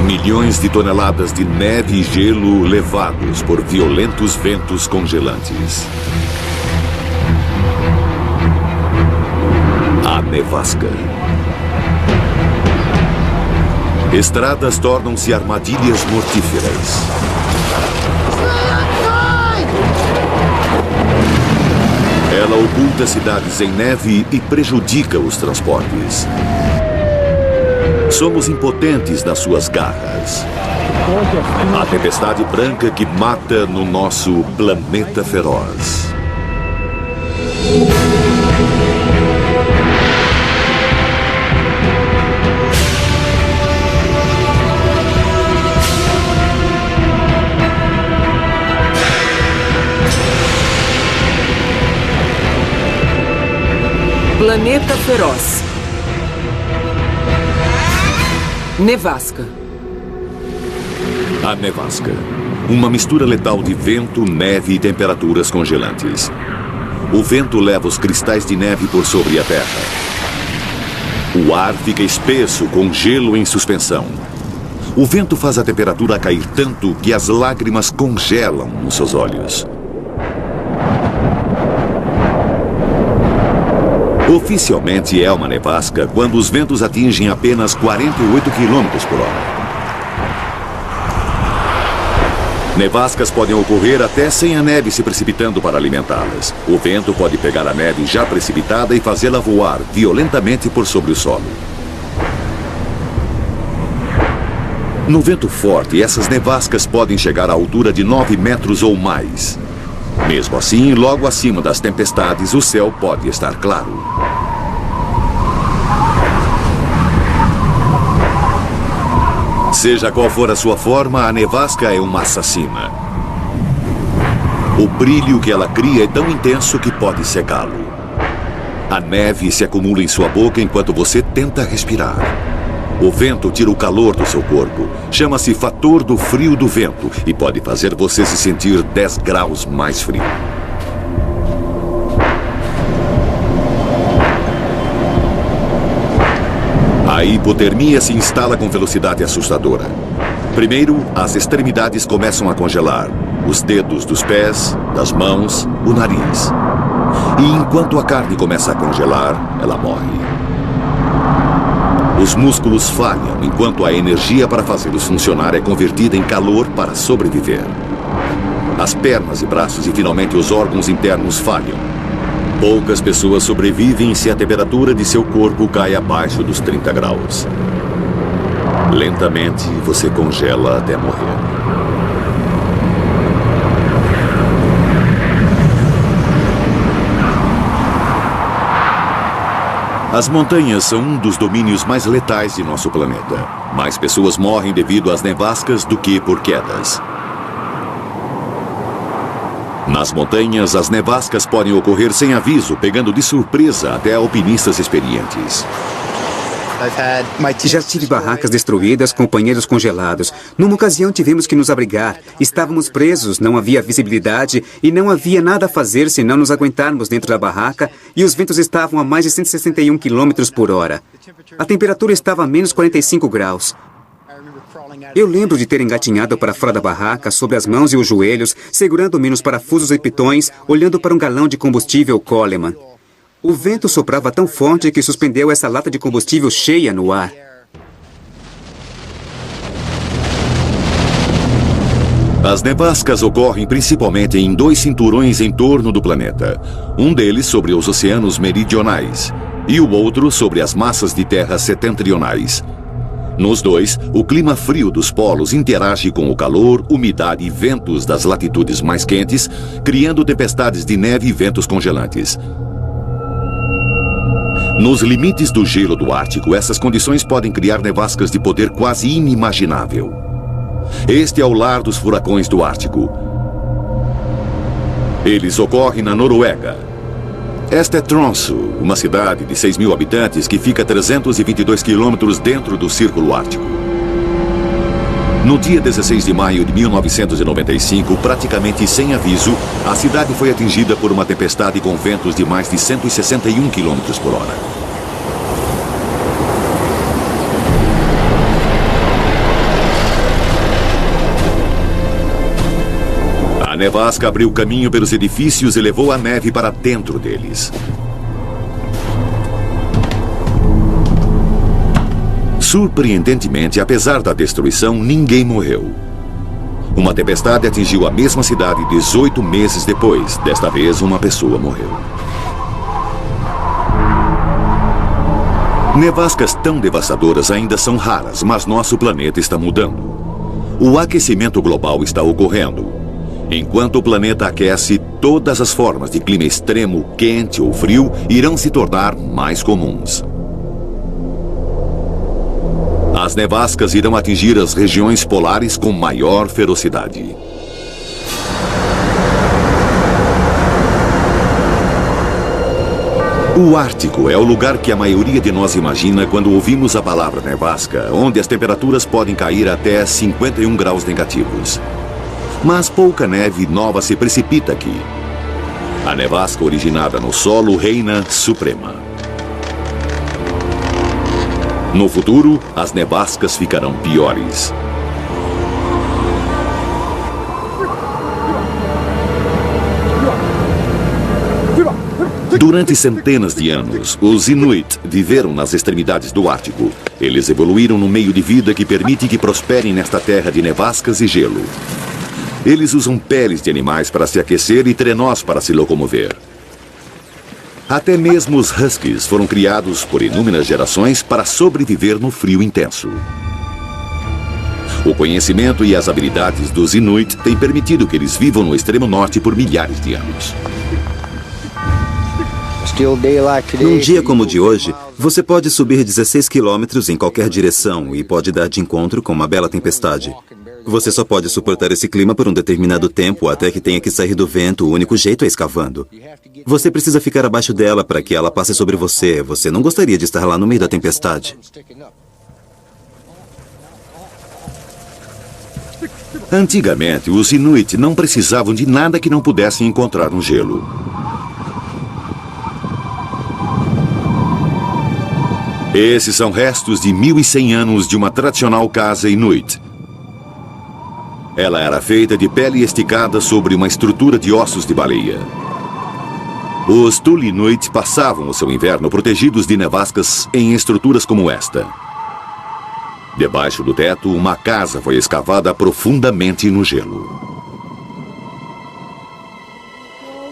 Milhões de toneladas de neve e gelo levados por violentos ventos congelantes. A nevasca. Estradas tornam-se armadilhas mortíferas. Ela oculta cidades em neve e prejudica os transportes. Somos impotentes nas suas garras. A tempestade branca que mata no nosso planeta feroz. Planeta feroz. Nevasca. A nevasca. Uma mistura letal de vento, neve e temperaturas congelantes. O vento leva os cristais de neve por sobre a terra. O ar fica espesso com gelo em suspensão. O vento faz a temperatura cair tanto que as lágrimas congelam nos seus olhos. Oficialmente é uma nevasca quando os ventos atingem apenas 48 km por hora. Nevascas podem ocorrer até sem a neve se precipitando para alimentá-las. O vento pode pegar a neve já precipitada e fazê-la voar violentamente por sobre o solo. No vento forte, essas nevascas podem chegar à altura de 9 metros ou mais. Mesmo assim, logo acima das tempestades, o céu pode estar claro. Seja qual for a sua forma, a nevasca é uma assassina. O brilho que ela cria é tão intenso que pode cegá-lo. A neve se acumula em sua boca enquanto você tenta respirar. O vento tira o calor do seu corpo. Chama-se fator do frio do vento e pode fazer você se sentir 10 graus mais frio. A hipotermia se instala com velocidade assustadora. Primeiro, as extremidades começam a congelar. Os dedos dos pés, das mãos, o nariz. E enquanto a carne começa a congelar, ela morre. Os músculos falham, enquanto a energia para fazê-los funcionar é convertida em calor para sobreviver. As pernas e braços e finalmente os órgãos internos falham. Poucas pessoas sobrevivem se a temperatura de seu corpo cai abaixo dos 30 graus. Lentamente, você congela até morrer. As montanhas são um dos domínios mais letais de nosso planeta. Mais pessoas morrem devido às nevascas do que por quedas. Nas montanhas, as nevascas podem ocorrer sem aviso, pegando de surpresa até alpinistas experientes. Já tive barracas destruídas, companheiros congelados. Numa ocasião tivemos que nos abrigar. Estávamos presos, não havia visibilidade e não havia nada a fazer senão nos aguentarmos dentro da barraca e os ventos estavam a mais de 161 km por hora. A temperatura estava a menos 45 graus. Eu lembro de ter engatinhado para fora da barraca, sobre as mãos e os joelhos, segurando-me nos parafusos e pitões, olhando para um galão de combustível Coleman. O vento soprava tão forte que suspendeu essa lata de combustível cheia no ar. As nevascas ocorrem principalmente em 2 cinturões em torno do planeta. Um deles sobre os oceanos meridionais e o outro sobre as massas de terra setentrionais. Nos dois, o clima frio dos polos interage com o calor, umidade e ventos das latitudes mais quentes, criando tempestades de neve e ventos congelantes. Nos limites do gelo do Ártico, essas condições podem criar nevascas de poder quase inimaginável. Este é o lar dos furacões do Ártico. Eles ocorrem na Noruega. Esta é Tromsø, uma cidade de 6 mil habitantes que fica a 322 quilômetros dentro do Círculo Ártico. No dia 16 de maio de 1995, praticamente sem aviso, a cidade foi atingida por uma tempestade com ventos de mais de 161 km por hora. nevasca abriu caminho pelos edifícios e levou a neve para dentro deles. Surpreendentemente, apesar da destruição, ninguém morreu. Uma tempestade atingiu a mesma cidade 18 meses depois. Desta vez, uma pessoa morreu. Nevascas tão devastadoras ainda são raras, mas nosso planeta está mudando. O aquecimento global está ocorrendo. Enquanto o planeta aquece, todas as formas de clima extremo, quente ou frio, irão se tornar mais comuns. As nevascas irão atingir as regiões polares com maior ferocidade. O Ártico é o lugar que a maioria de nós imagina quando ouvimos a palavra nevasca, onde as temperaturas podem cair até 51 graus negativos. Mas pouca neve nova se precipita aqui. A nevasca originada no solo reina suprema. No futuro, as nevascas ficarão piores. Durante centenas de anos, os Inuit viveram nas extremidades do Ártico. Eles evoluíram no meio de vida que permite que prosperem nesta terra de nevascas e gelo. Eles usam peles de animais para se aquecer e trenós para se locomover. Até mesmo os huskies foram criados por inúmeras gerações para sobreviver no frio intenso. O conhecimento e as habilidades dos Inuit têm permitido que eles vivam no extremo norte por milhares de anos. Num dia como o de hoje, você pode subir 16 quilômetros em qualquer direção e pode dar de encontro com uma bela tempestade. Você só pode suportar esse clima por um determinado tempo até que tenha que sair do vento. O único jeito é escavando. Você precisa ficar abaixo dela para que ela passe sobre você. Você não gostaria de estar lá no meio da tempestade. Antigamente, os Inuit não precisavam de nada que não pudessem encontrar no gelo. Esses são restos de 1.100 anos de uma tradicional casa Inuit. Ela era feita de pele esticada sobre uma estrutura de ossos de baleia. Os Thule Inuit passavam o seu inverno protegidos de nevascas em estruturas como esta. Debaixo do teto, uma casa foi escavada profundamente no gelo.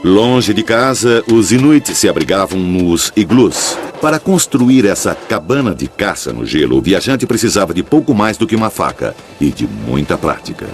Longe de casa, os Inuit se abrigavam nos iglus. Para construir essa cabana de caça no gelo, o viajante precisava de pouco mais do que uma faca e de muita prática.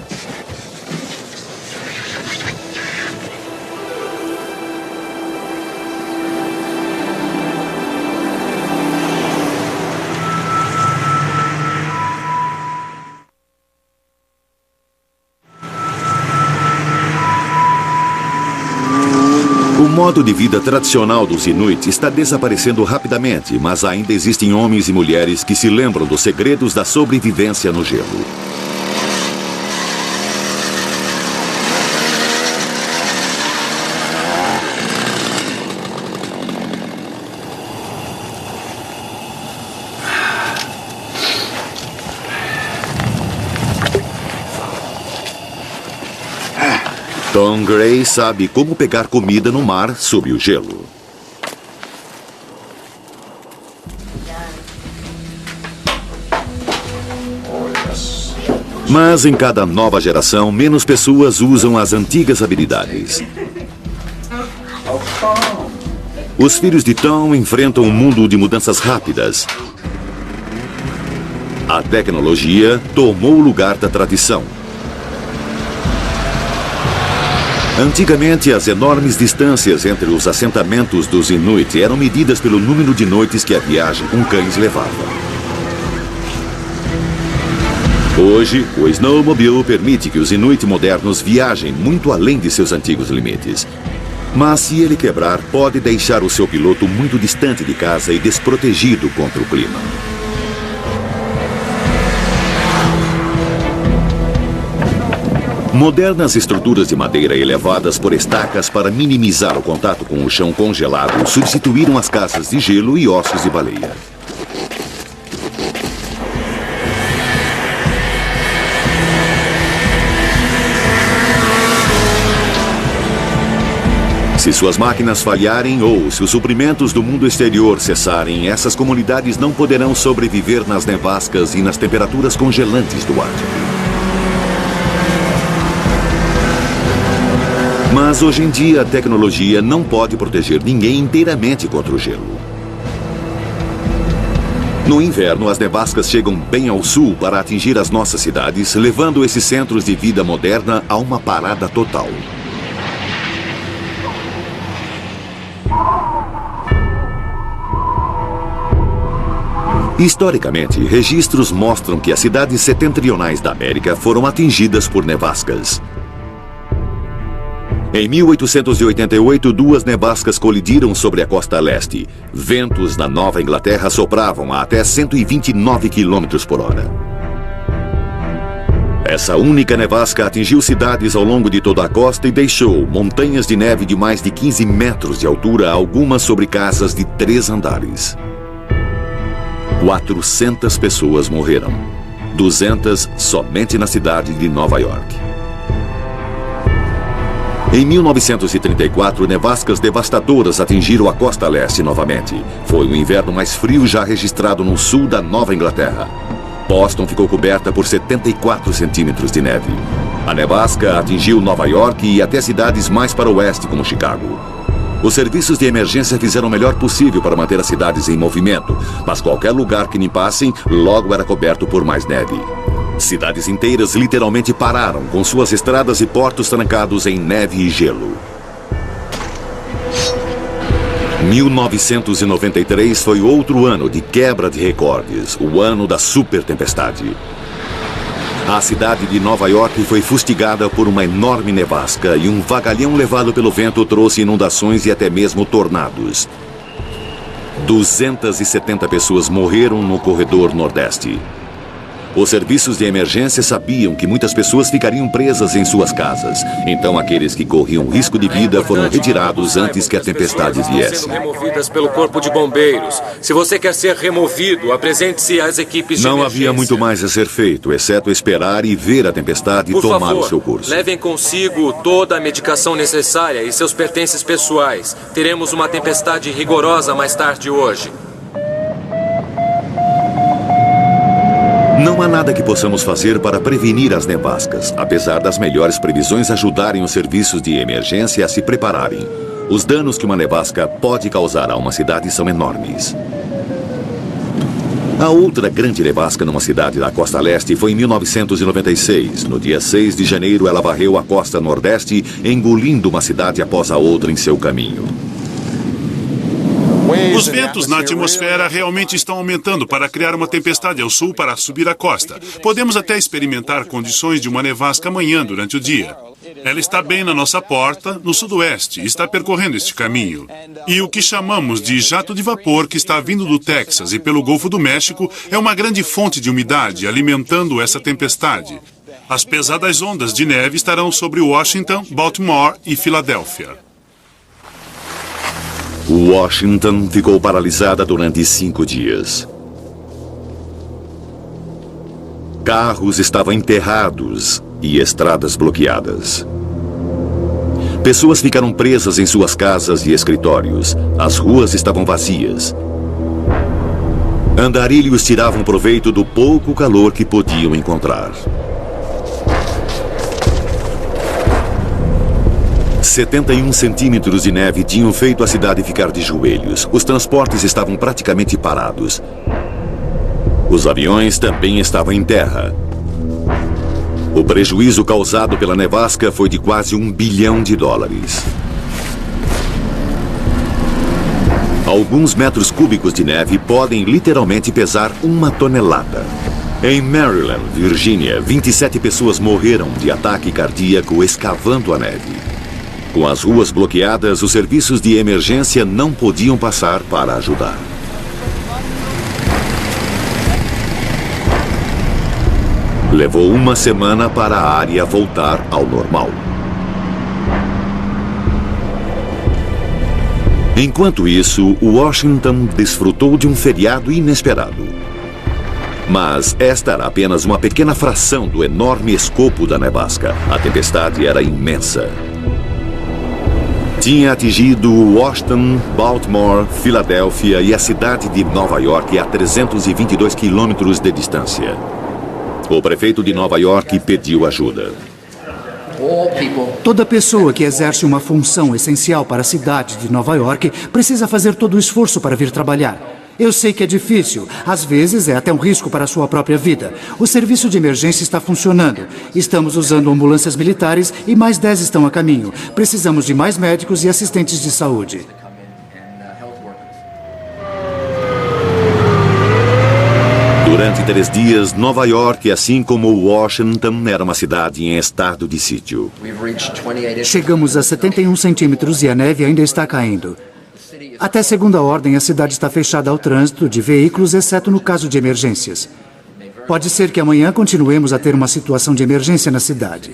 O modo de vida tradicional dos Inuit está desaparecendo rapidamente, mas ainda existem homens e mulheres que se lembram dos segredos da sobrevivência no gelo. Tom Gray sabe como pegar comida no mar sob o gelo. Mas em cada nova geração, menos pessoas usam as antigas habilidades. Os filhos de Tom enfrentam um mundo de mudanças rápidas. A tecnologia tomou o lugar da tradição. Antigamente, as enormes distâncias entre os assentamentos dos Inuit eram medidas pelo número de noites que a viagem com cães levava. Hoje, o snowmobile permite que os Inuit modernos viajem muito além de seus antigos limites. Mas se ele quebrar, pode deixar o seu piloto muito distante de casa e desprotegido contra o clima. Modernas estruturas de madeira elevadas por estacas para minimizar o contato com o chão congelado substituíram as casas de gelo e ossos de baleia. Se suas máquinas falharem ou se os suprimentos do mundo exterior cessarem, essas comunidades não poderão sobreviver nas nevascas e nas temperaturas congelantes do Ártico. Mas hoje em dia a tecnologia não pode proteger ninguém inteiramente contra o gelo. No inverno, as nevascas chegam bem ao sul para atingir as nossas cidades, levando esses centros de vida moderna a uma parada total. Historicamente, registros mostram que as cidades setentrionais da América foram atingidas por nevascas. Em 1888, duas nevascas colidiram sobre a costa leste. Ventos na Nova Inglaterra sopravam a até 129 km por hora. Essa única nevasca atingiu cidades ao longo de toda a costa e deixou montanhas de neve de mais de 15 metros de altura, algumas sobre casas de 3 andares. 400 pessoas morreram. 200 somente na cidade de Nova York. Em 1934, nevascas devastadoras atingiram a costa leste novamente. Foi o inverno mais frio já registrado no sul da Nova Inglaterra. Boston ficou coberta por 74 centímetros de neve. A nevasca atingiu Nova York e até cidades mais para o oeste, como Chicago. Os serviços de emergência fizeram o melhor possível para manter as cidades em movimento, mas qualquer lugar que limpassem logo era coberto por mais neve. Cidades inteiras literalmente pararam, com suas estradas e portos trancados em neve e gelo. 1993 foi outro ano de quebra de recordes, o ano da super tempestade. A cidade de Nova York foi fustigada por uma enorme nevasca e um vagalhão levado pelo vento trouxe inundações e até mesmo tornados. 270 pessoas morreram no corredor nordeste. Os serviços de emergência sabiam que muitas pessoas ficariam presas em suas casas. Então aqueles que corriam risco de vida foram retirados antes que a tempestade viesse. Sendo removidas pelo corpo de bombeiros. Se você quer ser removido, apresente-se às equipes de Não emergência. havia muito mais a ser feito, exceto esperar e ver a tempestade tomar o seu curso. Levem consigo toda a medicação necessária e seus pertences pessoais. Teremos uma tempestade rigorosa mais tarde hoje. Não há nada que possamos fazer para prevenir as nevascas, apesar das melhores previsões ajudarem os serviços de emergência a se prepararem. Os danos que uma nevasca pode causar a uma cidade são enormes. A outra grande nevasca numa cidade da costa leste foi em 1996. No dia 6 de janeiro, ela varreu a costa nordeste, engolindo uma cidade após a outra em seu caminho. Os ventos na atmosfera realmente estão aumentando para criar uma tempestade ao sul para subir a costa. Podemos até experimentar condições de uma nevasca amanhã durante o dia. Ela está bem na nossa porta, no sudoeste, e está percorrendo este caminho. E o que chamamos de jato de vapor que está vindo do Texas e pelo Golfo do México é uma grande fonte de umidade alimentando essa tempestade. As pesadas ondas de neve estarão sobre Washington, Baltimore e Filadélfia. Washington ficou paralisada durante 5 dias. Carros estavam enterrados e estradas bloqueadas. Pessoas ficaram presas em suas casas e escritórios. As ruas estavam vazias. Andarilhos tiravam proveito do pouco calor que podiam encontrar. 71 centímetros de neve tinham feito a cidade ficar de joelhos. Os transportes estavam praticamente parados. Os aviões também estavam em terra. O prejuízo causado pela nevasca foi de quase $1 bilhão. Alguns metros cúbicos de neve podem literalmente pesar 1 tonelada. Em Maryland, Virgínia, 27 pessoas morreram de ataque cardíaco escavando a neve. Com as ruas bloqueadas, os serviços de emergência não podiam passar para ajudar. Levou 1 semana para a área voltar ao normal. Enquanto isso, Washington desfrutou de um feriado inesperado. Mas esta era apenas uma pequena fração do enorme escopo da nevasca. A tempestade era imensa. Tinha atingido Washington, Baltimore, Filadélfia e a cidade de Nova York a 322 quilômetros de distância. O prefeito de Nova York pediu ajuda. Toda pessoa que exerce uma função essencial para a cidade de Nova York precisa fazer todo o esforço para vir trabalhar. Eu sei que é difícil. Às vezes é até um risco para a sua própria vida. O serviço de emergência está funcionando. Estamos usando ambulâncias militares e mais 10 estão a caminho. Precisamos de mais médicos e assistentes de saúde. Durante 3 dias, Nova York, assim como Washington, era uma cidade em estado de sítio. Chegamos a 71 centímetros e a neve ainda está caindo. Até segunda ordem, a cidade está fechada ao trânsito de veículos, exceto no caso de emergências. Pode ser que amanhã continuemos a ter uma situação de emergência na cidade.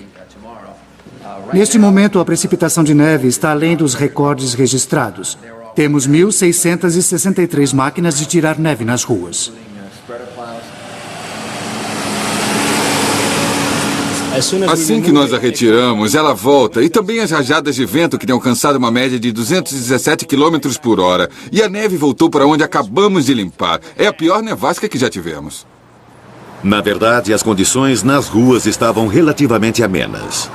Neste momento, a precipitação de neve está além dos recordes registrados. Temos 1.663 máquinas de tirar neve nas ruas. Assim que nós a retiramos, ela volta. E também as rajadas de vento que têm alcançado uma média de 217 km por hora. E a neve voltou para onde acabamos de limpar. É a pior nevasca que já tivemos. Na verdade, as condições nas ruas estavam relativamente amenas.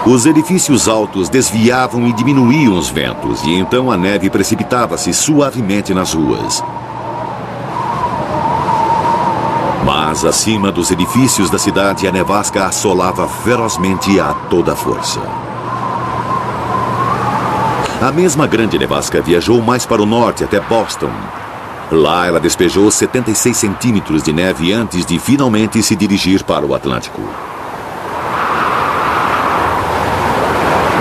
Os edifícios altos desviavam e diminuíam os ventos, e então a neve precipitava-se suavemente nas ruas. Mas acima dos edifícios da cidade, a nevasca assolava ferozmente a toda força. A mesma grande nevasca viajou mais para o norte, até Boston. Lá ela despejou 76 centímetros de neve antes de finalmente se dirigir para o Atlântico.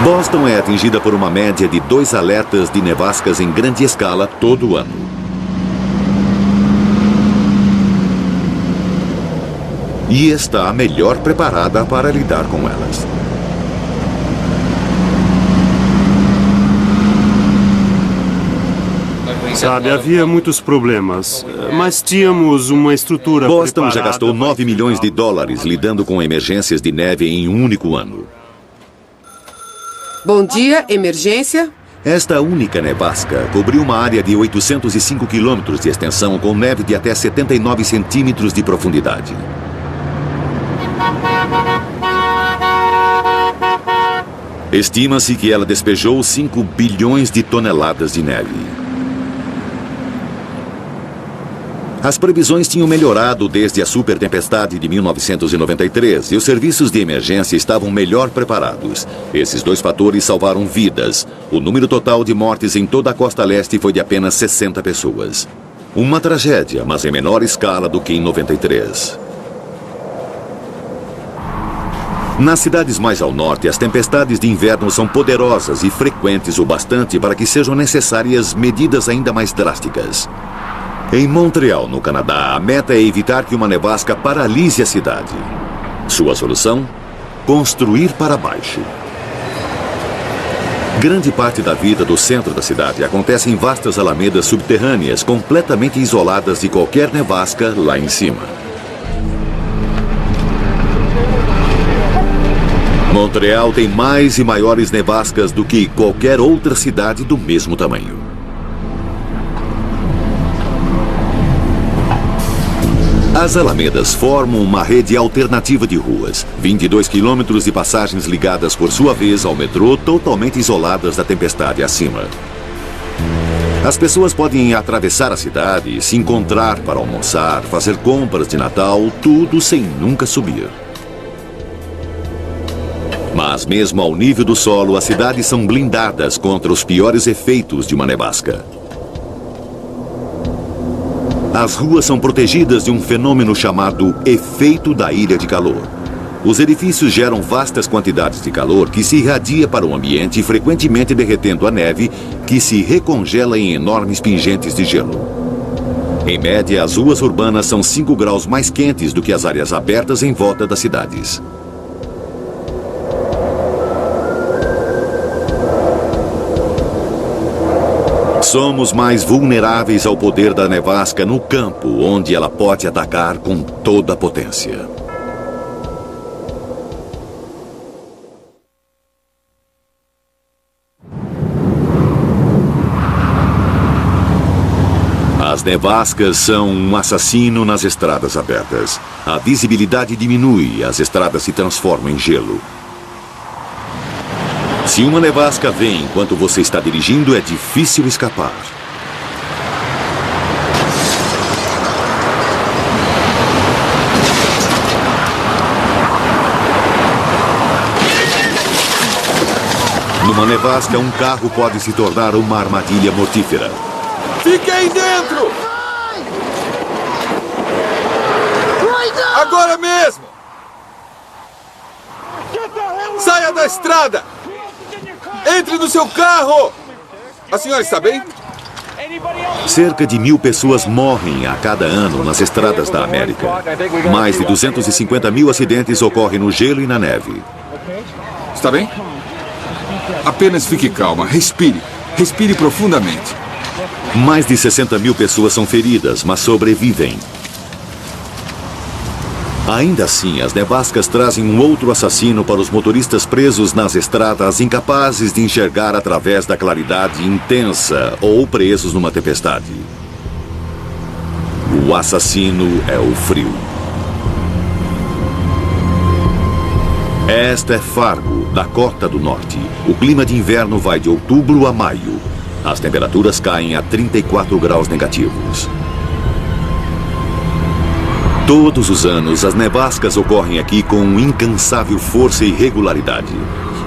Boston é atingida por uma média de 2 alertas de nevascas em grande escala todo ano. E está melhor preparada para lidar com elas. Sabe, havia muitos problemas, mas tínhamos uma estrutura Boston já preparada. gastou 9 milhões de dólares lidando com emergências de neve em um único ano. Bom dia, emergência. Esta única nevasca cobriu uma área de 805 quilômetros de extensão com neve de até 79 centímetros de profundidade. Estima-se que ela despejou 5 bilhões de toneladas de neve. As previsões tinham melhorado desde a supertempestade de 1993 e os serviços de emergência estavam melhor preparados. Esses 2 fatores salvaram vidas. O número total de mortes em toda a costa leste foi de apenas 60 pessoas. Uma tragédia, mas em menor escala do que em 93. Nas cidades mais ao norte, as tempestades de inverno são poderosas e frequentes o bastante para que sejam necessárias medidas ainda mais drásticas. Em Montreal, no Canadá, a meta é evitar que uma nevasca paralise a cidade. Sua solução? Construir para baixo. Grande parte da vida do centro da cidade acontece em vastas alamedas subterrâneas, completamente isoladas de qualquer nevasca lá em cima. Montreal tem mais e maiores nevascas do que qualquer outra cidade do mesmo tamanho. As alamedas formam uma rede alternativa de ruas, 22 quilômetros de passagens ligadas por sua vez ao metrô, totalmente isoladas da tempestade acima. As pessoas podem atravessar a cidade, se encontrar para almoçar, fazer compras de Natal, tudo sem nunca subir. Mas mesmo ao nível do solo, as cidades são blindadas contra os piores efeitos de uma nevasca. As ruas são protegidas de um fenômeno chamado efeito da ilha de calor. Os edifícios geram vastas quantidades de calor que se irradia para o ambiente, frequentemente derretendo a neve, que se recongela em enormes pingentes de gelo. Em média, as ruas urbanas são 5 graus mais quentes do que as áreas abertas em volta das cidades. Somos mais vulneráveis ao poder da nevasca no campo, onde ela pode atacar com toda a potência. nevascas são um assassino nas estradas abertas. A visibilidade diminui e as estradas se transformam em gelo. Se uma nevasca vem enquanto você está dirigindo, é difícil escapar. Numa nevasca, um carro pode se tornar uma armadilha mortífera. Fiquem dentro! Agora mesmo! Saia da estrada! Entre no seu carro! A senhora está bem? Cerca de 1.000 pessoas morrem a cada ano nas estradas da América. Mais de 250 mil acidentes ocorrem no gelo e na neve. Está bem? Apenas fique calma. Respire. Respire profundamente. Mais de 60 mil pessoas são feridas, mas sobrevivem. Ainda assim, as nevascas trazem um outro assassino para os motoristas presos nas estradas, incapazes de enxergar através da claridade intensa ou presos numa tempestade. O assassino é o frio. Esta é Fargo, Dakota do Norte. O clima de inverno vai de outubro a maio. As temperaturas caem a 34 graus negativos. Todos os anos, as nevascas ocorrem aqui com incansável força e regularidade.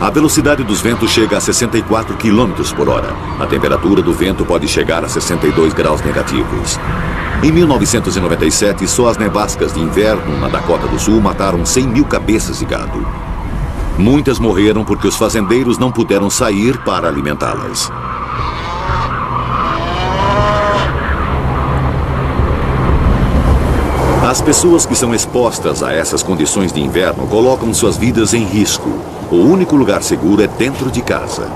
A velocidade dos ventos chega a 64 km por hora. A temperatura do vento pode chegar a 62 graus negativos. Em 1997, só as nevascas de inverno na Dakota do Sul mataram 100 mil cabeças de gado. Muitas morreram porque os fazendeiros não puderam sair para alimentá-las. As pessoas que são expostas a essas condições de inverno colocam suas vidas em risco. O único lugar seguro é dentro de casa.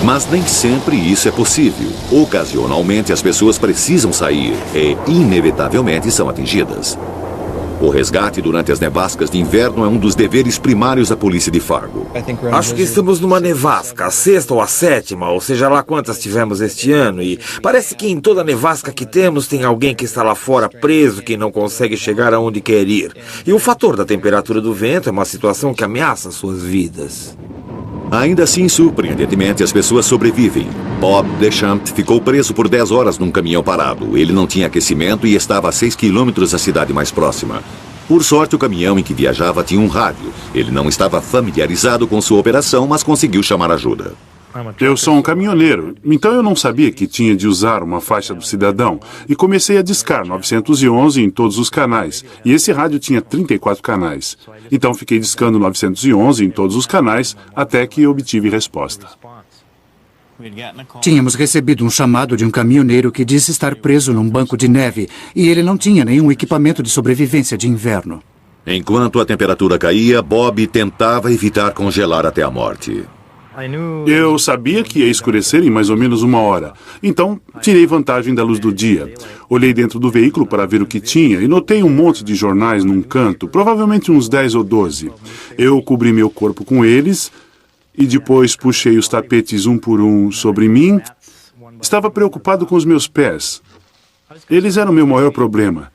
Mas nem sempre isso é possível. Ocasionalmente as pessoas precisam sair e, inevitavelmente, são atingidas. O resgate durante as nevascas de inverno é um dos deveres primários da polícia de Fargo. Acho que estamos numa nevasca, a 6ª ou a 7ª, ou seja lá quantas tivemos este ano, e parece que em toda nevasca que temos tem alguém que está lá fora preso, que não consegue chegar aonde quer ir. E o fator da temperatura do vento é uma situação que ameaça suas vidas. Ainda assim, surpreendentemente, as pessoas sobrevivem. Bob Deschamps ficou preso por 10 horas num caminhão parado. Ele não tinha aquecimento e estava a 6 quilômetros da cidade mais próxima. Por sorte, o caminhão em que viajava tinha um rádio. Ele não estava familiarizado com sua operação, mas conseguiu chamar ajuda. Eu sou um caminhoneiro, então eu não sabia que tinha de usar uma faixa do cidadão e comecei a discar 911 em todos os canais. E esse rádio tinha 34 canais. Então fiquei discando 911 em todos os canais até que obtive resposta. Tínhamos recebido um chamado de um caminhoneiro que disse estar preso num banco de neve e ele não tinha nenhum equipamento de sobrevivência de inverno. Enquanto a temperatura caía, Bob tentava evitar congelar até a morte. Eu sabia que ia escurecer em mais ou menos 1 hora, então tirei vantagem da luz do dia. Olhei dentro do veículo para ver o que tinha e notei um monte de jornais num canto, provavelmente uns 10 ou 12. Eu cobri meu corpo com eles e depois puxei os tapetes um por um sobre mim. Estava preocupado com os meus pés. Eles eram meu maior problema.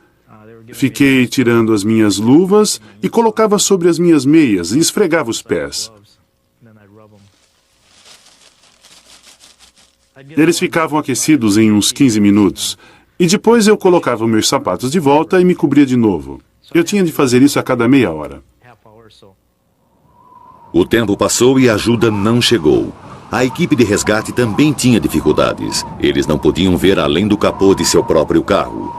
Fiquei tirando as minhas luvas e colocava sobre as minhas meias e esfregava os pés. Eles ficavam aquecidos em uns 15 minutos. E depois eu colocava meus sapatos de volta e me cobria de novo. Eu tinha de fazer isso a cada meia hora. O tempo passou e a ajuda não chegou. A equipe de resgate também tinha dificuldades. Eles não podiam ver além do capô de seu próprio carro.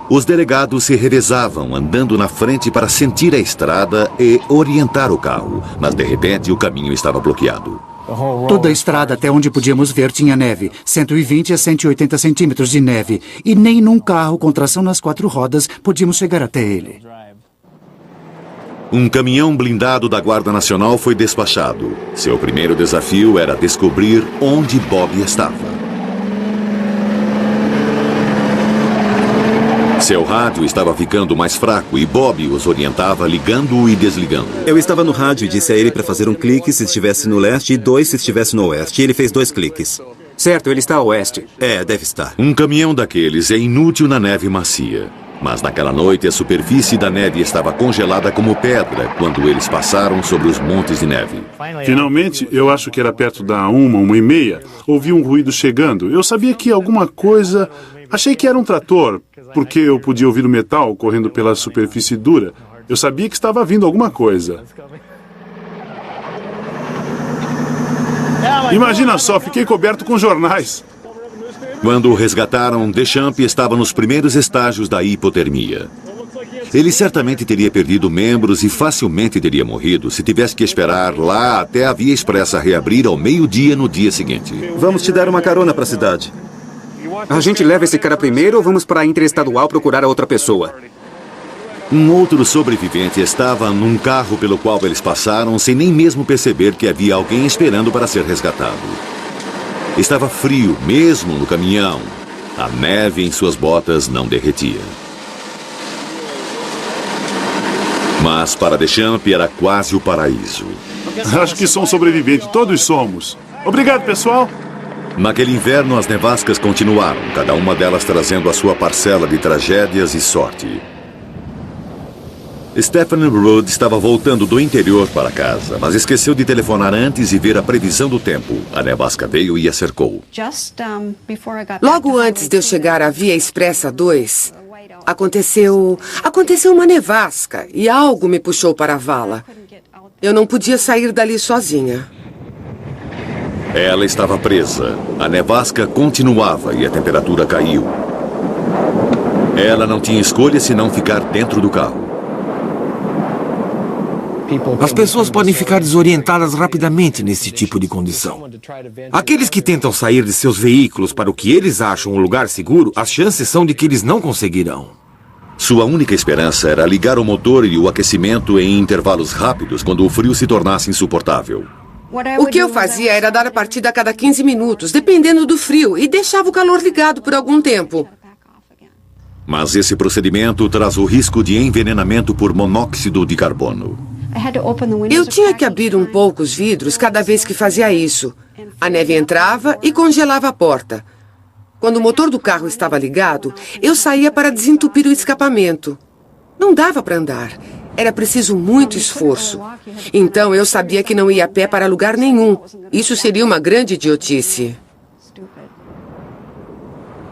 Os delegados se revezavam, andando na frente para sentir a estrada e orientar o carro. Mas, de repente, o caminho estava bloqueado. Toda a estrada até onde podíamos ver tinha neve, 120 a 180 centímetros de neve, e nem num carro com tração nas 4 rodas podíamos chegar até ele. Um caminhão blindado da Guarda Nacional foi despachado. Seu primeiro desafio era descobrir onde Bob estava. Seu rádio estava ficando mais fraco e Bob os orientava ligando-o e desligando. Eu estava no rádio e disse a ele para fazer um clique se estivesse no leste e 2 se estivesse no oeste. E ele fez 2 cliques. Certo, ele está a oeste. Deve estar. Um caminhão daqueles é inútil na neve macia. Mas naquela noite a superfície da neve estava congelada como pedra quando eles passaram sobre os montes de neve. Finalmente, eu acho que era perto da 1h30, ouvi um ruído chegando. Eu sabia que alguma coisa... Achei que era um trator, porque eu podia ouvir o metal correndo pela superfície dura. Eu sabia que estava vindo alguma coisa. Imagina só, fiquei coberto com jornais. Quando o resgataram, Deschamps estava nos primeiros estágios da hipotermia. Ele certamente teria perdido membros e facilmente teria morrido se tivesse que esperar lá até a Via Expressa reabrir ao meio-dia no dia seguinte. Vamos te dar uma carona para a cidade. A gente leva esse cara primeiro ou vamos para a Interestadual procurar a outra pessoa? Um outro sobrevivente estava num carro pelo qual eles passaram sem nem mesmo perceber que havia alguém esperando para ser resgatado. Estava frio, mesmo no caminhão. A neve em suas botas não derretia. Mas para Deschamps era quase o paraíso. Acho que sou um sobrevivente, todos somos. Obrigado, pessoal. Naquele inverno, as nevascas continuaram, cada uma delas trazendo a sua parcela de tragédias e sorte. Stephen Rudd estava voltando do interior para casa, mas esqueceu de telefonar antes e ver a previsão do tempo. A nevasca veio e a cercou. Logo antes de eu chegar à Via Expressa 2, aconteceu uma nevasca e algo me puxou para a vala. Eu não podia sair dali sozinha. Ela estava presa. A nevasca continuava e a temperatura caiu. Ela não tinha escolha senão ficar dentro do carro. As pessoas podem ficar desorientadas rapidamente nesse tipo de condição. Aqueles que tentam sair de seus veículos para o que eles acham um lugar seguro, as chances são de que eles não conseguirão. Sua única esperança era ligar o motor e o aquecimento em intervalos rápidos quando o frio se tornasse insuportável. O que eu fazia era dar a partida a cada 15 minutos, dependendo do frio, e deixava o calor ligado por algum tempo. Mas esse procedimento traz o risco de envenenamento por monóxido de carbono. Eu tinha que abrir um pouco os vidros cada vez que fazia isso. A neve entrava e congelava a porta. Quando o motor do carro estava ligado, eu saía para desentupir o escapamento. Não dava para andar. Era preciso muito esforço. Então eu sabia que não ia a pé para lugar nenhum. Isso seria uma grande idiotice.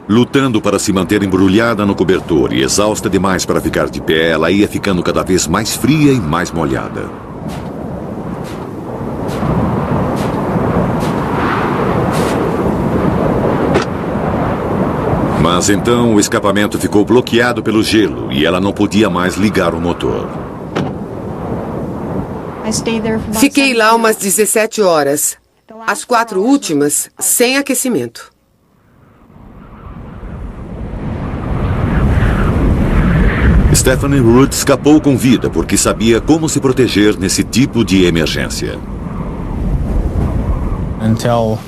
Lutando para se manter embrulhada no cobertor e exausta demais para ficar de pé, ela ia ficando cada vez mais fria e mais molhada. Mas então o escapamento ficou bloqueado pelo gelo e ela não podia mais ligar o motor. Fiquei lá umas 17 horas. As 4 últimas, sem aquecimento. Stephanie Rudd escapou com vida porque sabia como se proteger nesse tipo de emergência.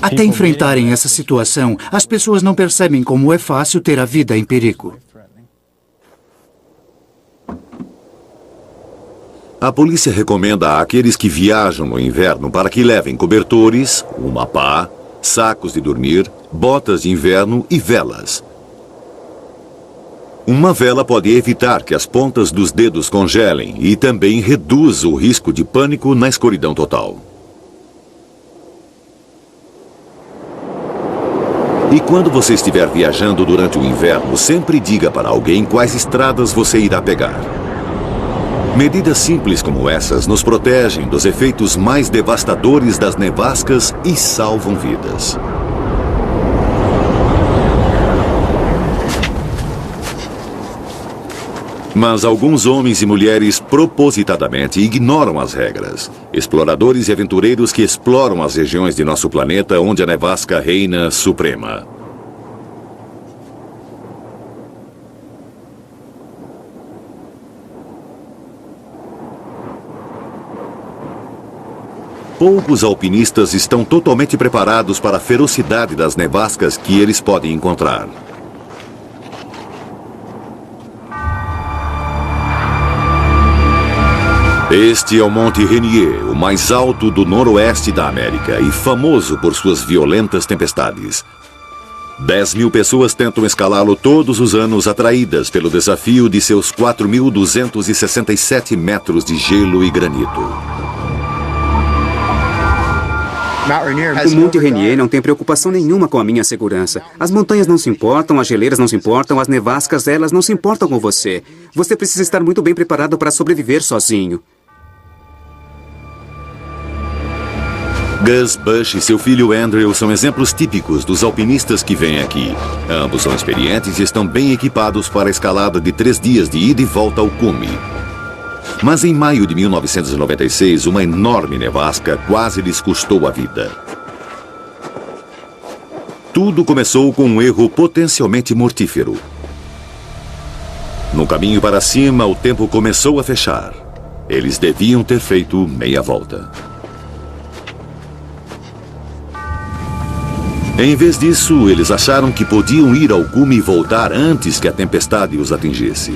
Até enfrentarem essa situação, as pessoas não percebem como é fácil ter a vida em perigo. A polícia recomenda àqueles que viajam no inverno para que levem cobertores, uma pá, sacos de dormir, botas de inverno e velas. Uma vela pode evitar que as pontas dos dedos congelem e também reduz o risco de pânico na escuridão total. E quando você estiver viajando durante o inverno, sempre diga para alguém quais estradas você irá pegar. Medidas simples como essas nos protegem dos efeitos mais devastadores das nevascas e salvam vidas. Mas alguns homens e mulheres propositadamente ignoram as regras. Exploradores e aventureiros que exploram as regiões de nosso planeta onde a nevasca reina suprema. Poucos alpinistas estão totalmente preparados para a ferocidade das nevascas que eles podem encontrar. Este é o Monte Rainier, o mais alto do noroeste da América e famoso por suas violentas tempestades. 10.000 pessoas tentam escalá-lo todos os anos, atraídas pelo desafio de seus 4.267 metros de gelo e granito. O Monte Rainier não tem preocupação nenhuma com a minha segurança. As montanhas não se importam, as geleiras não se importam, as nevascas, elas não se importam com você. Você precisa estar muito bem preparado para sobreviver sozinho. Gus Bush e seu filho Andrew são exemplos típicos dos alpinistas que vêm aqui. Ambos são experientes e estão bem equipados para a escalada de 3 dias de ida e volta ao cume. Mas em maio de 1996, uma enorme nevasca quase lhes custou a vida. Tudo começou com um erro potencialmente mortífero. No caminho para cima, o tempo começou a fechar. Eles deviam ter feito meia volta. Em vez disso, eles acharam que podiam ir ao cume e voltar antes que a tempestade os atingisse.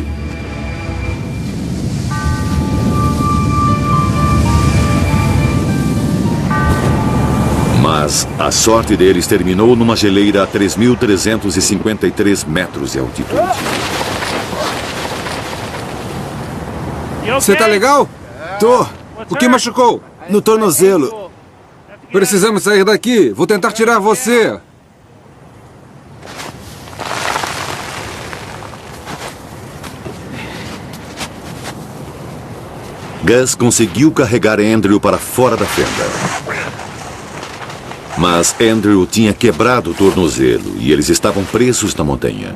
Mas a sorte deles terminou numa geleira a 3.353 metros de altitude. Você tá legal? Tô. O que machucou? No tornozelo. Precisamos sair daqui. Vou tentar tirar você. Gus conseguiu carregar Andrew para fora da fenda. Mas Andrew tinha quebrado o tornozelo e eles estavam presos na montanha.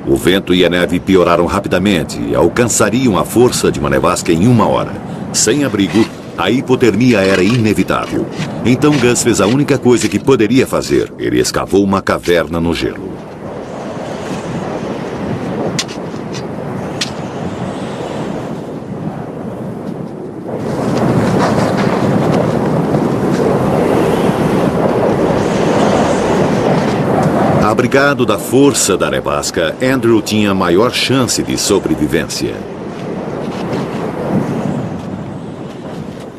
O vento e a neve pioraram rapidamente e alcançariam a força de uma nevasca em 1 hora. Sem abrigo, a hipotermia era inevitável. Então Gus fez a única coisa que poderia fazer. Ele escavou uma caverna no gelo. Abrigado da força da nevasca, Andrew tinha maior chance de sobrevivência.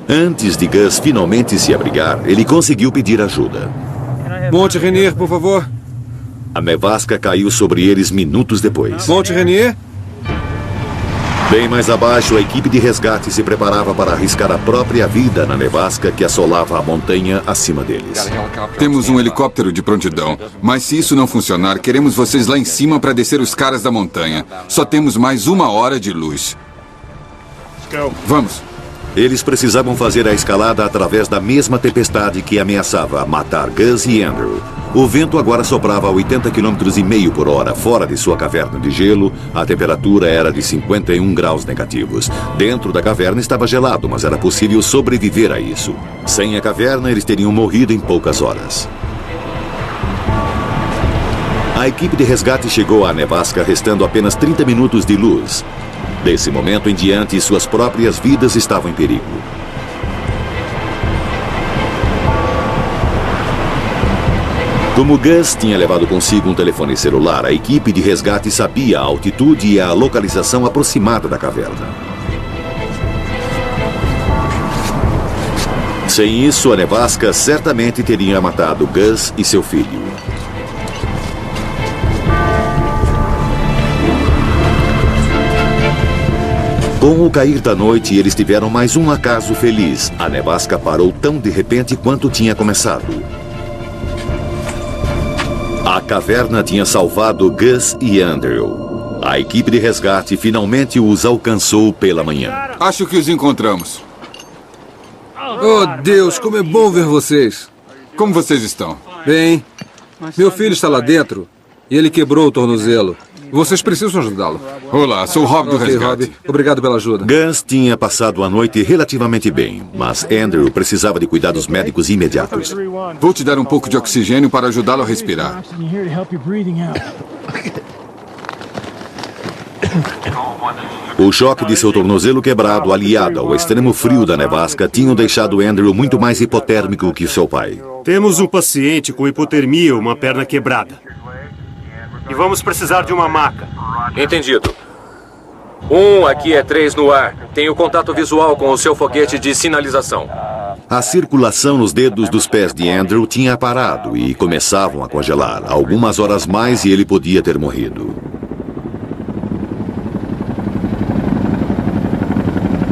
Antes de Gus finalmente se abrigar, ele conseguiu pedir ajuda. Monte Rainier, por favor. A nevasca caiu sobre eles minutos depois. Monte Rainier? Bem mais abaixo, a equipe de resgate se preparava para arriscar a própria vida na nevasca que assolava a montanha acima deles. Temos um helicóptero de prontidão, mas se isso não funcionar, queremos vocês lá em cima para descer os caras da montanha. Só temos mais 1 hora de luz. Vamos. Eles precisavam fazer a escalada através da mesma tempestade que ameaçava matar Gus e Andrew. O vento agora soprava a 80 km e meio por hora fora de sua caverna de gelo. A temperatura era de 51 graus negativos. Dentro da caverna estava gelado, mas era possível sobreviver a isso. Sem a caverna, eles teriam morrido em poucas horas. A equipe de resgate chegou à nevasca restando apenas 30 minutos de luz. Desse momento em diante, suas próprias vidas estavam em perigo. Como Gus tinha levado consigo um telefone celular, a equipe de resgate sabia a altitude e a localização aproximada da caverna. Sem isso, a nevasca certamente teria matado Gus e seu filho. Com o cair da noite, eles tiveram mais um acaso feliz. A nevasca parou tão de repente quanto tinha começado. A caverna tinha salvado Gus e Andrew. A equipe de resgate finalmente os alcançou pela manhã. Acho que os encontramos. Oh, Deus, como é bom ver vocês. Como vocês estão? Bem, meu filho está lá dentro e ele quebrou o tornozelo. Vocês precisam ajudá-lo. Olá, sou o Rob do resgate. Rob. Obrigado pela ajuda. Gus tinha passado a noite relativamente bem, mas Andrew precisava de cuidados médicos imediatos. Vou te dar um pouco de oxigênio para ajudá-lo a respirar. O choque de seu tornozelo quebrado, aliado ao extremo frio da nevasca, tinham deixado Andrew muito mais hipotérmico que seu pai. Temos um paciente com hipotermia, uma perna quebrada. E vamos precisar de uma maca. Entendido. Aqui é 3 no ar. Tenho contato visual com o seu foguete de sinalização. A circulação nos dedos dos pés de Andrew tinha parado e começavam a congelar. Algumas horas mais e ele podia ter morrido.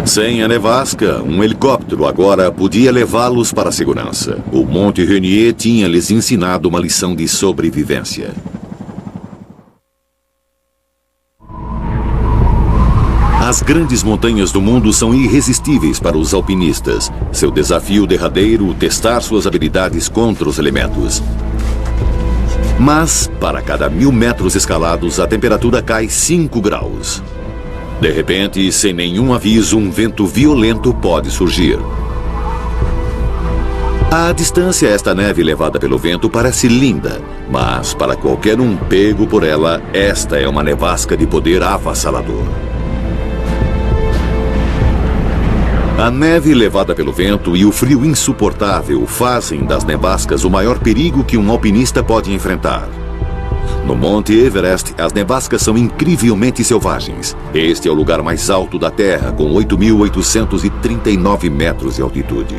Sem a nevasca, um helicóptero agora podia levá-los para a segurança. O Monte Rainier tinha lhes ensinado uma lição de sobrevivência. As grandes montanhas do mundo são irresistíveis para os alpinistas. Seu desafio derradeiro, testar suas habilidades contra os elementos. Mas, para cada 1000 metros escalados, a temperatura cai 5 graus. De repente, sem nenhum aviso, um vento violento pode surgir. À distância, esta neve levada pelo vento parece linda, mas para qualquer um pego por ela, esta é uma nevasca de poder avassalador. A neve levada pelo vento e o frio insuportável fazem das nevascas o maior perigo que um alpinista pode enfrentar. No Monte Everest, as nevascas são incrivelmente selvagens. Este é o lugar mais alto da Terra, com 8.839 metros de altitude.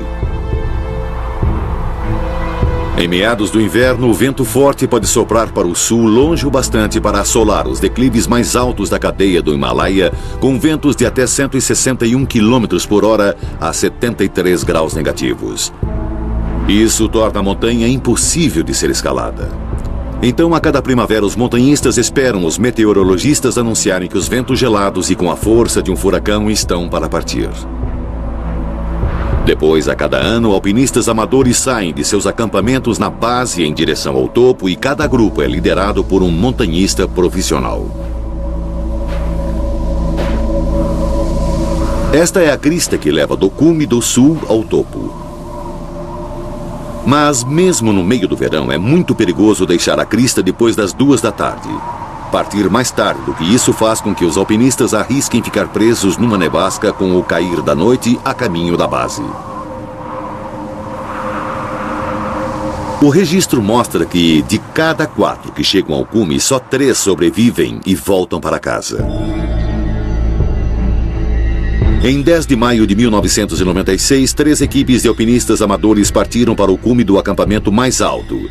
Em meados do inverno, o vento forte pode soprar para o sul longe o bastante para assolar os declives mais altos da cadeia do Himalaia, com ventos de até 161 km por hora a 73 graus negativos. Isso torna a montanha impossível de ser escalada. Então, a cada primavera, os montanhistas esperam os meteorologistas anunciarem que os ventos gelados e com a força de um furacão estão para partir. Depois, a cada ano, alpinistas amadores saem de seus acampamentos na base em direção ao topo e cada grupo é liderado por um montanhista profissional. Esta é a crista que leva do cume do sul ao topo. Mas, mesmo no meio do verão, é muito perigoso deixar a crista depois das 2 da tarde. Partir mais tarde do que isso faz com que os alpinistas arrisquem ficar presos numa nevasca com o cair da noite a caminho da base. O registro mostra que, de cada 4 que chegam ao cume, só 3 sobrevivem e voltam para casa. Em 10 de maio de 1996, 3 equipes de alpinistas amadores partiram para o cume do acampamento mais alto.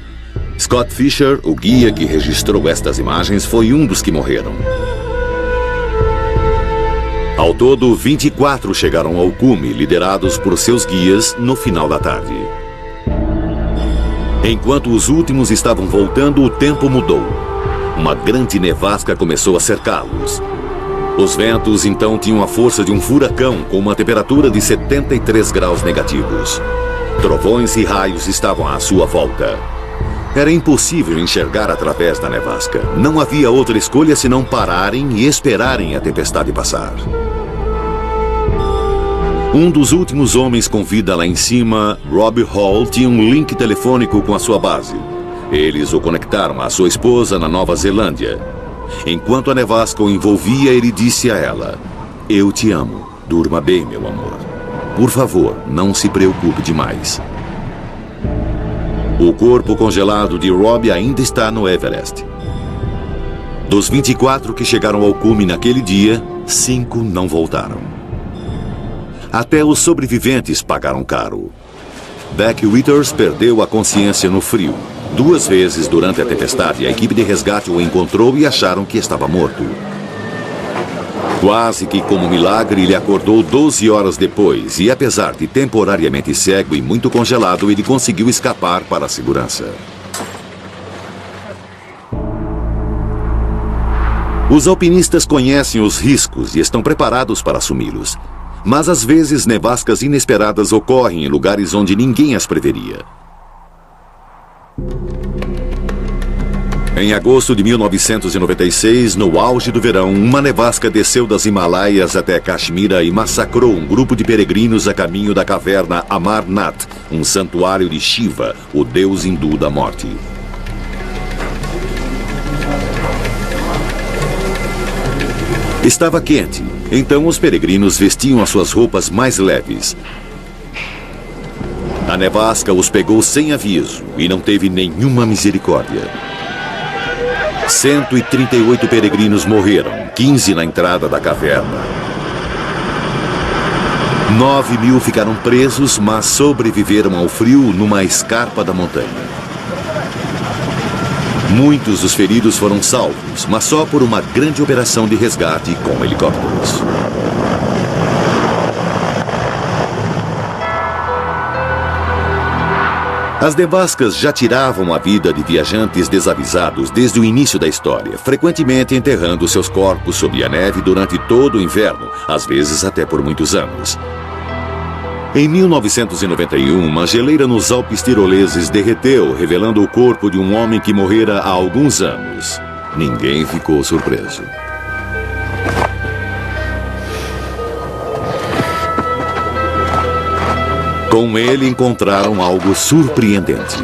Scott Fisher, o guia que registrou estas imagens, foi um dos que morreram. Ao todo, 24 chegaram ao cume, liderados por seus guias, no final da tarde. Enquanto os últimos estavam voltando, o tempo mudou. Uma grande nevasca começou a cercá-los. Os ventos, então, tinham a força de um furacão, com uma temperatura de 73 graus negativos. Trovões e raios estavam à sua volta. Era impossível enxergar através da nevasca. Não havia outra escolha senão pararem e esperarem a tempestade passar. Um dos últimos homens com vida lá em cima, Rob Hall, tinha um link telefônico com a sua base. Eles o conectaram à sua esposa na Nova Zelândia. Enquanto a nevasca o envolvia, ele disse a ela: "Eu te amo. Durma bem, meu amor. Por favor, não se preocupe demais." O corpo congelado de Rob ainda está no Everest. Dos 24 que chegaram ao cume naquele dia, 5 não voltaram. Até os sobreviventes pagaram caro. Beck Withers perdeu a consciência no frio. 2 vezes durante a tempestade, a equipe de resgate o encontrou e acharam que estava morto. Quase que como milagre, ele acordou 12 horas depois e, apesar de temporariamente cego e muito congelado, ele conseguiu escapar para a segurança. Os alpinistas conhecem os riscos e estão preparados para assumi-los. Mas às vezes nevascas inesperadas ocorrem em lugares onde ninguém as preveria. Em agosto de 1996, no auge do verão, uma nevasca desceu das Himalaias até Caxemira e massacrou um grupo de peregrinos a caminho da caverna Amarnath, um santuário de Shiva, o deus hindu da morte. Estava quente, então os peregrinos vestiam as suas roupas mais leves. A nevasca os pegou sem aviso e não teve nenhuma misericórdia. 138 peregrinos morreram, 15 na entrada da caverna. 9.000 ficaram presos, mas sobreviveram ao frio numa escarpa da montanha. Muitos dos feridos foram salvos, mas só por uma grande operação de resgate com helicópteros. As nevascas já tiravam a vida de viajantes desavisados desde o início da história, frequentemente enterrando seus corpos sob a neve durante todo o inverno, às vezes até por muitos anos. Em 1991, uma geleira nos Alpes tiroleses derreteu, revelando o corpo de um homem que morrera há alguns anos. Ninguém ficou surpreso. Com ele encontraram algo surpreendente.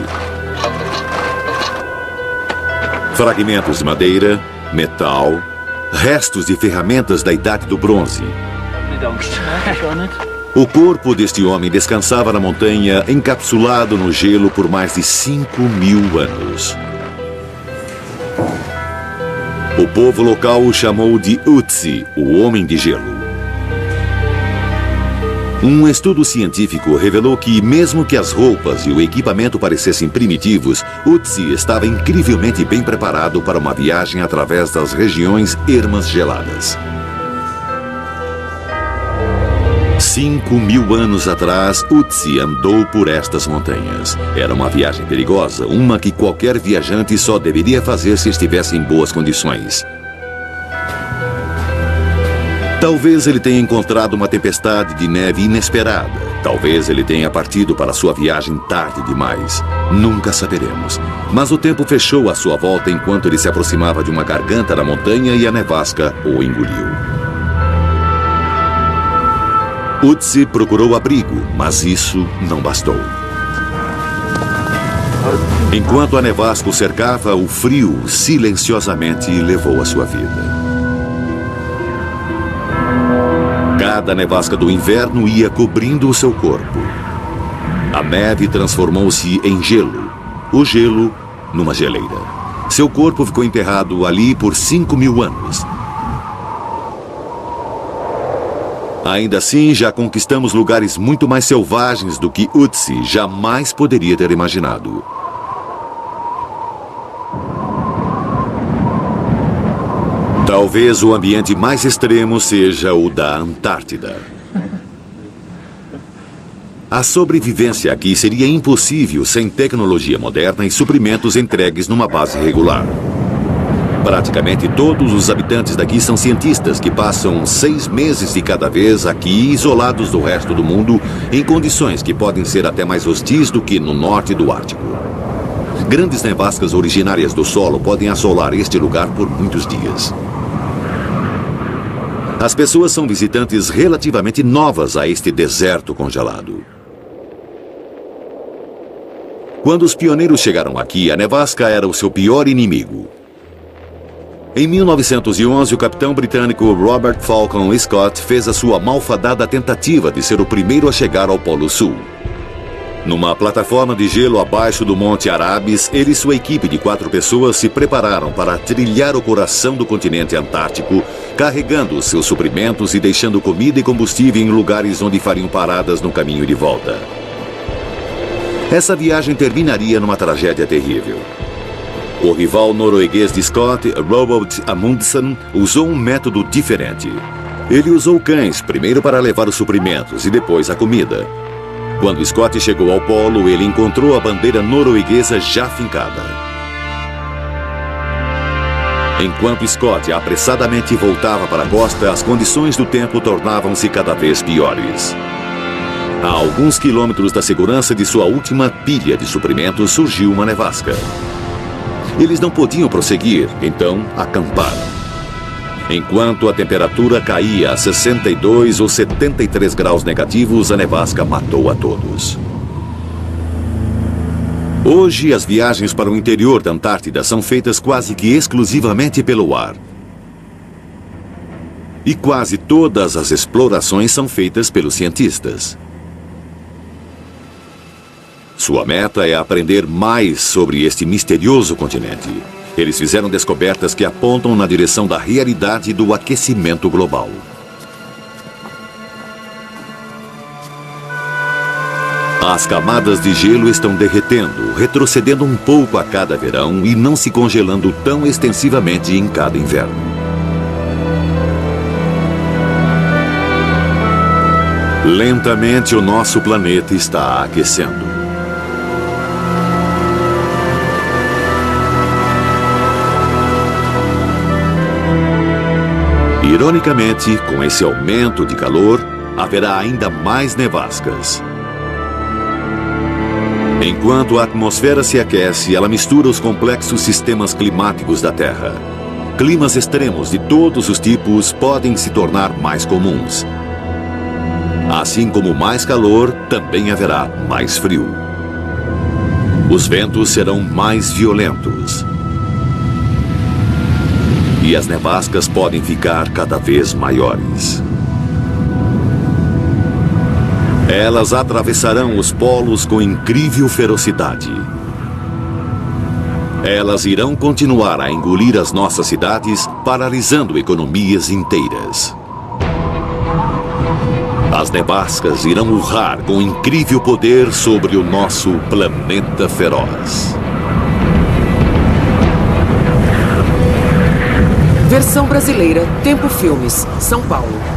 Fragmentos de madeira, metal, restos de ferramentas da Idade do Bronze. O corpo deste homem descansava na montanha, encapsulado no gelo por mais de 5.000 anos. O povo local o chamou de Ötzi, o Homem de Gelo. Um estudo científico revelou que, mesmo que as roupas e o equipamento parecessem primitivos, Ötzi estava incrivelmente bem preparado para uma viagem através das regiões ermas geladas. 5.000 anos atrás, Ötzi andou por estas montanhas. Era uma viagem perigosa, uma que qualquer viajante só deveria fazer se estivesse em boas condições. Talvez ele tenha encontrado uma tempestade de neve inesperada. Talvez ele tenha partido para sua viagem tarde demais. Nunca saberemos. Mas o tempo fechou à sua volta enquanto ele se aproximava de uma garganta da montanha e a nevasca o engoliu. Ötzi procurou abrigo, mas isso não bastou. Enquanto a nevasca o cercava, o frio silenciosamente levou a sua vida. Cada nevasca do inverno ia cobrindo o seu corpo. A neve transformou-se em gelo. O gelo numa geleira. Seu corpo ficou enterrado ali por 5.000 anos. Ainda assim, já conquistamos lugares muito mais selvagens do que Ötzi jamais poderia ter imaginado. Talvez o ambiente mais extremo seja o da Antártida. A sobrevivência aqui seria impossível sem tecnologia moderna e suprimentos entregues numa base regular. Praticamente todos os habitantes daqui são cientistas que passam 6 meses de cada vez aqui, isolados do resto do mundo, em condições que podem ser até mais hostis do que no norte do Ártico. Grandes nevascas originárias do solo podem assolar este lugar por muitos dias. As pessoas são visitantes relativamente novas a este deserto congelado. Quando os pioneiros chegaram aqui, a nevasca era o seu pior inimigo. Em 1911, o capitão britânico Robert Falcon Scott fez a sua malfadada tentativa de ser o primeiro a chegar ao Polo Sul. Numa plataforma de gelo abaixo do Monte Arabes, ele e sua equipe de 4 pessoas se prepararam para trilhar o coração do continente antártico, carregando seus suprimentos e deixando comida e combustível em lugares onde fariam paradas no caminho de volta. Essa viagem terminaria numa tragédia terrível. O rival norueguês de Scott, Roald Amundsen, usou um método diferente. Ele usou cães, primeiro para levar os suprimentos e depois a comida. Quando Scott chegou ao polo, ele encontrou a bandeira norueguesa já fincada. Enquanto Scott apressadamente voltava para a costa, as condições do tempo tornavam-se cada vez piores. A alguns quilômetros da segurança de sua última pilha de suprimentos, surgiu uma nevasca. Eles não podiam prosseguir, então acamparam. Enquanto a temperatura caía a 62 ou 73 graus negativos, a nevasca matou a todos. Hoje, as viagens para o interior da Antártida são feitas quase que exclusivamente pelo ar. E quase todas as explorações são feitas pelos cientistas. Sua meta é aprender mais sobre este misterioso continente. Eles fizeram descobertas que apontam na direção da realidade do aquecimento global. As camadas de gelo estão derretendo, retrocedendo um pouco a cada verão e não se congelando tão extensivamente em cada inverno. Lentamente, o nosso planeta está aquecendo. Ironicamente, com esse aumento de calor, haverá ainda mais nevascas. Enquanto a atmosfera se aquece, ela mistura os complexos sistemas climáticos da Terra. Climas extremos de todos os tipos podem se tornar mais comuns. Assim como mais calor, também haverá mais frio. Os ventos serão mais violentos. E as nevascas podem ficar cada vez maiores. Elas atravessarão os polos com incrível ferocidade. Elas irão continuar a engolir as nossas cidades, paralisando economias inteiras. As nevascas irão urrar com incrível poder sobre o nosso planeta feroz. Versão brasileira, Tempo Filmes, São Paulo.